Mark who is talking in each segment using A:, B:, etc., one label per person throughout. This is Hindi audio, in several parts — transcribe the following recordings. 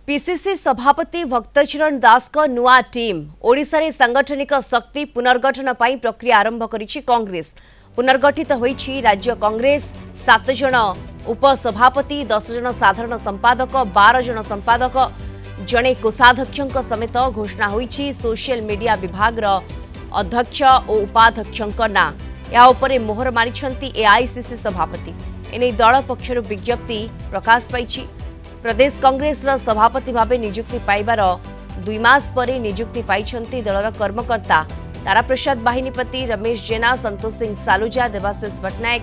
A: पीसीसी सभापति भक्तचरण दास को नुआ टीम ओडिशा रे सांगठनिक शक्ति पुनर्गठन पर प्रक्रिया आरंभ करिछि कांग्रेस। पुनर्गठित होइछि राज्य कांग्रेस 7 जन उपसभापति 10 जन साधारण संपादक 12 जन संपादक जड़े कोषाध्यक्ष समेत घोषणा होइछि सोशल मीडिया विभाग अध्यक्ष और उपाध्यक्ष ना या उपरे मोहर मारिछंती एआईसीसी सभापति। एने दल पक्षरु विज्ञप्ति प्रकाश पाइछि। प्रदेश कांग्रेस सभापति भाव नियुक्ति पाइबार 2 मास पर नियुक्ति पाइछंती दलर कर्मकर्ता तारा प्रसाद बाहिनीपति, रमेश जेना, संतोष सिंह सालुजा, देवाशीष पट्टनायक,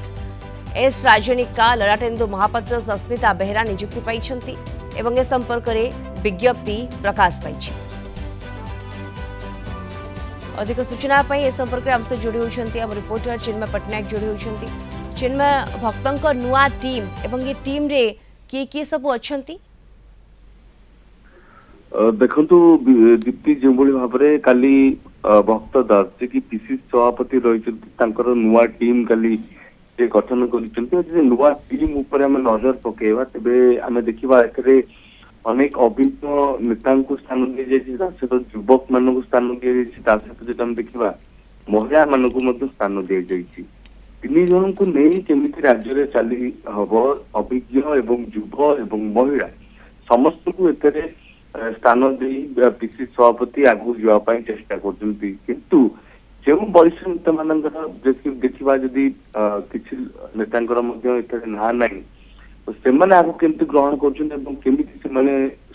A: एस राजनिका, ललाटेन्दु महापात्र, सस्मिता बेहरा नियुक्ति पाइछंती एवं ए संपर्क में विज्ञप्ति प्रकाश पाइछि। अधिक सूचना ए संपर्क में हमसे जोड़ी होती आम रिपोर्टर चिन्मय पट्टनायक जोड़ी होती। चिन्मय, भक्तों नुआ टीम एवं ये टीम रे किए सब अच्छी
B: देखु दीप्ति जो भाव में काली भक्त दास जी की पीसीसी सभापति रही नुआ टीम काली गठन कर नुआ टीम उपर आम नजर पकेवा तेरे आम देखा अनेक अभिज्ञ नेता स्थान दी जाए सहित युवक मान स्थान दी जाए सहित जो देखा महिला मानक स्थान दी जाए। 3 जन को नहीं केमी राज्य में चली हम अभिज्ञ एवं युव एवं महिला समस्त को एते स्थान दे पीसीसी सभापति आगू जावाई चेष्टा करतु जो वरिष्ठ नेता मान देखा जदि किसी नेता ना ना से आगे केमती ग्रहण कर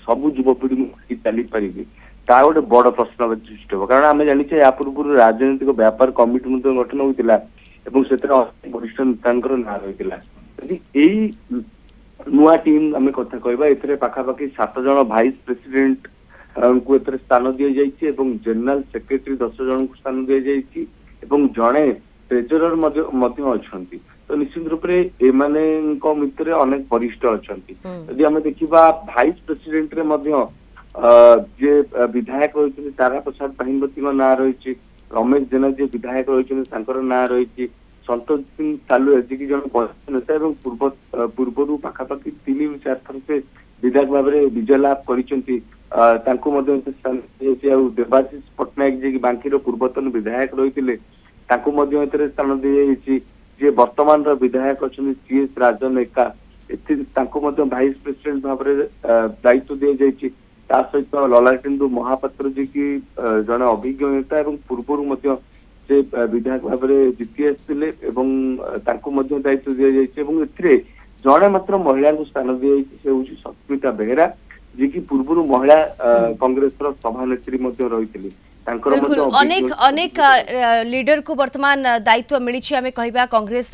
B: सब युवपीढ़ी चली पारे ता गोटे बड़ प्रश्न सृष्टि हो। कारण आम जाने या पूर्व राजनीतिक व्यापार कमिटी गठन होता वरिष्ठ नेता ना रही नुआ टीम आम कथा कहवा पाखापाखि 7 जन भाइस प्रेसिडेंट को स्थान दी जाइए जनरल सेक्रेटरी 10 जन को स्थान दी जाइए जड़े ट्रेजरर अच्छा तो निश्चित रूप से भितर अनेक वरिष्ठ अच्छा यदि आम देखा भाइस प्रेसिडेंट जे विधायक रही तारा प्रसाद बाहिनीपति ना रही, रमेश जेना जी विधायक रही ना रही, संतोष सिंह सालु जी जन वरिष्ठ नेता पूर्व पाखापाखि 3-4 थर से विधायक भाव में विजय लाभ कर देवाशीष पट्टनायक जी बांकीर पूर्वतन विधायक रही स्थान दी जी वर्तमान विधायक अच्छा सीएस राजनेका भाइस प्रेसिडेंट भाव में दायित्व दी जाइए सहित ललाटेन्दु महापात्र जी की जड़े अभिज्ञ नेता पूर्व से विधायक भाव में जीति आसते दायित्व दी जाइए जड़े मात्र महिला को स्थान दी जाइए सस्मिता बेहरा जी की पूर्व महिला कांग्रेस सभानेत्री रही
A: अनेक अनेक लीडर को वर्तमान दायित्व मिली आम कह कांग्रेस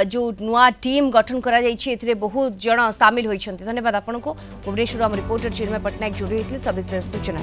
A: जो नुआ टीम गठन करा बहुत जन सामिल होती। धन्यवाद आपको भुवनेश्वर रिपोर्टर चिन्मय पट्टनायक जोड़ी होते सविशेष सूचना।